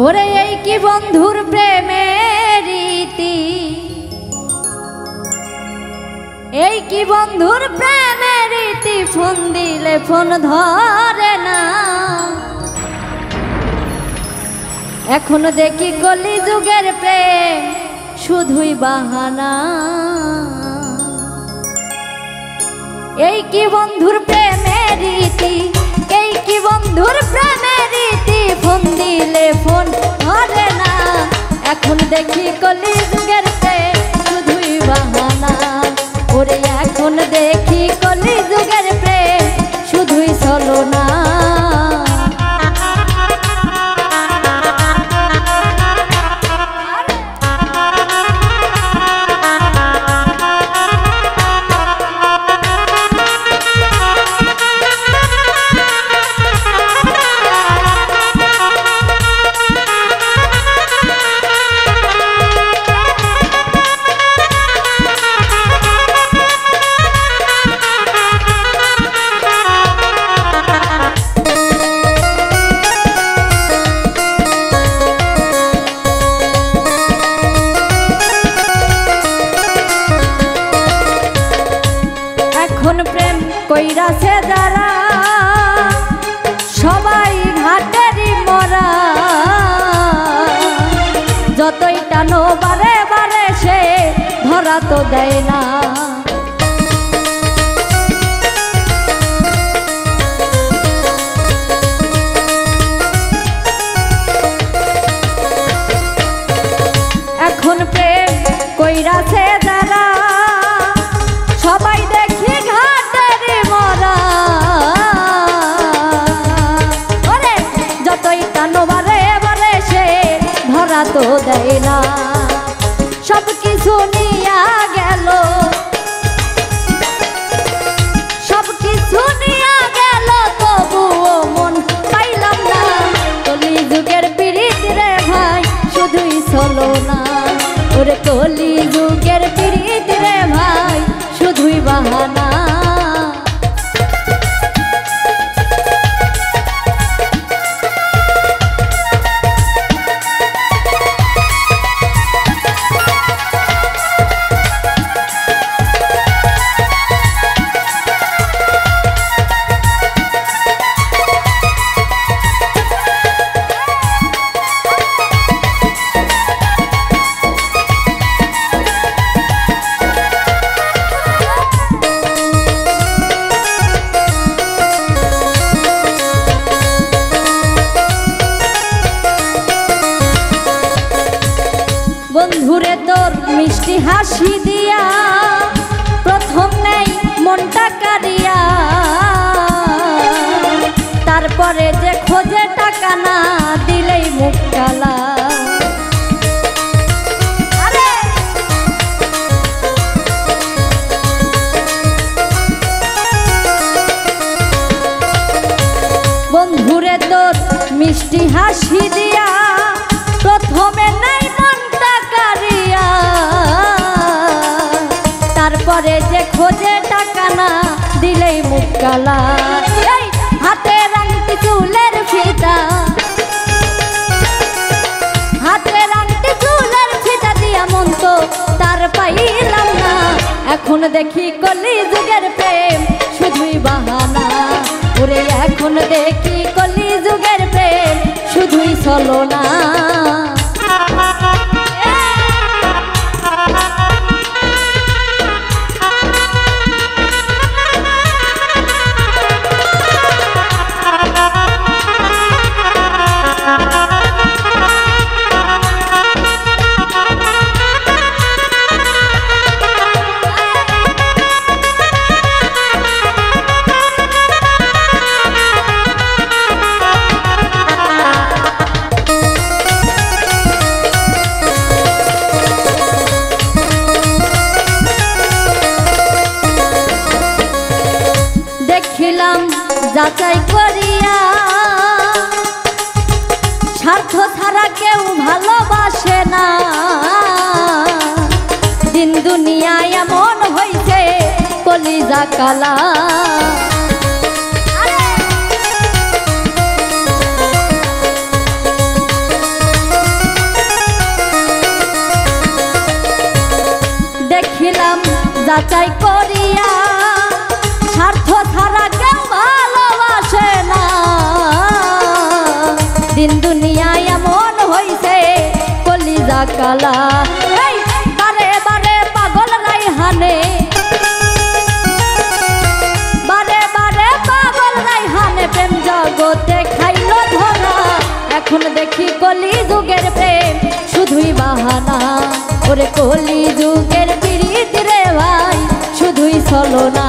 ওরে এই কি বন্ধুর প্রেমের রীতি, এই কি বন্ধুর প্রেমের রীতি, ফোন দিলে ফোন ধরে না। এখন দেখি কলি যুগের প্রেম শুধুই বাহানা। এই কি বন্ধুর প্রেমের রীতি, এই কি বন্ধুর প্রেমের রীতি, ফোন দিলে ফোন ধরে না। এখন দেখি কলি যুগের প্রেম শুধুই বাহানা। ওরে এখন দেখি কলি যুগের প্রেম শুধুই ছলনা। এখন প্রেম কইরাছে যারা সবাই ঘাটেরই মরা। যতই টানো বারে বারে সে ধরা তো দেয় না। এখন প্রেম কইরাছে যারা সবাই দেখি ঘাটের মরা। ওরে যতই টানো বারে বারে সে ধরা তো দেয় না। সব কিছু নিয়া গেল, সব কিছু নিয়া গেল, তবুও মন পাইলাম না। কলি যুগের পীড়িত রে ভাই শুধুই ছলনা। ওরে কলি যুগের পীড়িত রে ভাই শুধুই বাহানা। বন্ধুরে তোর মিষ্টি হাসি দিয়া প্রথম নেই মনটা কারিয়া। তারপরে যে খোঁজে টাকা না দিলেই মুখ কালা। বন্ধুরে তোর মিষ্টি হাসি দিয়া প্রথমে নেই মনটা কারিয়া। তারপরে যে খোঁজে টাকা না দিলেই মুখ কালা। হাতের আংটি চুলের ফিতা, হাতের আংটি চুলের ফিতা দিয়া মন তো তার পাইলাম না। এখন দেখি কলি যুগের প্রেম শুধুই বাহানা। ওরে এখন দেখি কলি যুগের প্রেম শুধুই ছলনা। দেখিলাম যাচাই করিয়া স্বার্থ ছাড়া কেউ ভালোবাসে না। দিন দুনিয়ায় এমন হইছে কলিজা কালা। যাচাই করিয়া, স্বার্থ ছাড়া কেউ ভালোবাসে না। দিন দুনিয়ায় এমন হইছে কলিজা কালা, এই বারে বারে পাগল রাইহানে, বারে বারে পাগল রাইহানে প্রেম জগতে খাইলো ধরা। এখন দেখি কলি যুগের প্রেম শুধুই বাহানা, ওরে কলি যুগের পিরিত রে ভাই শুধুই ছলনা।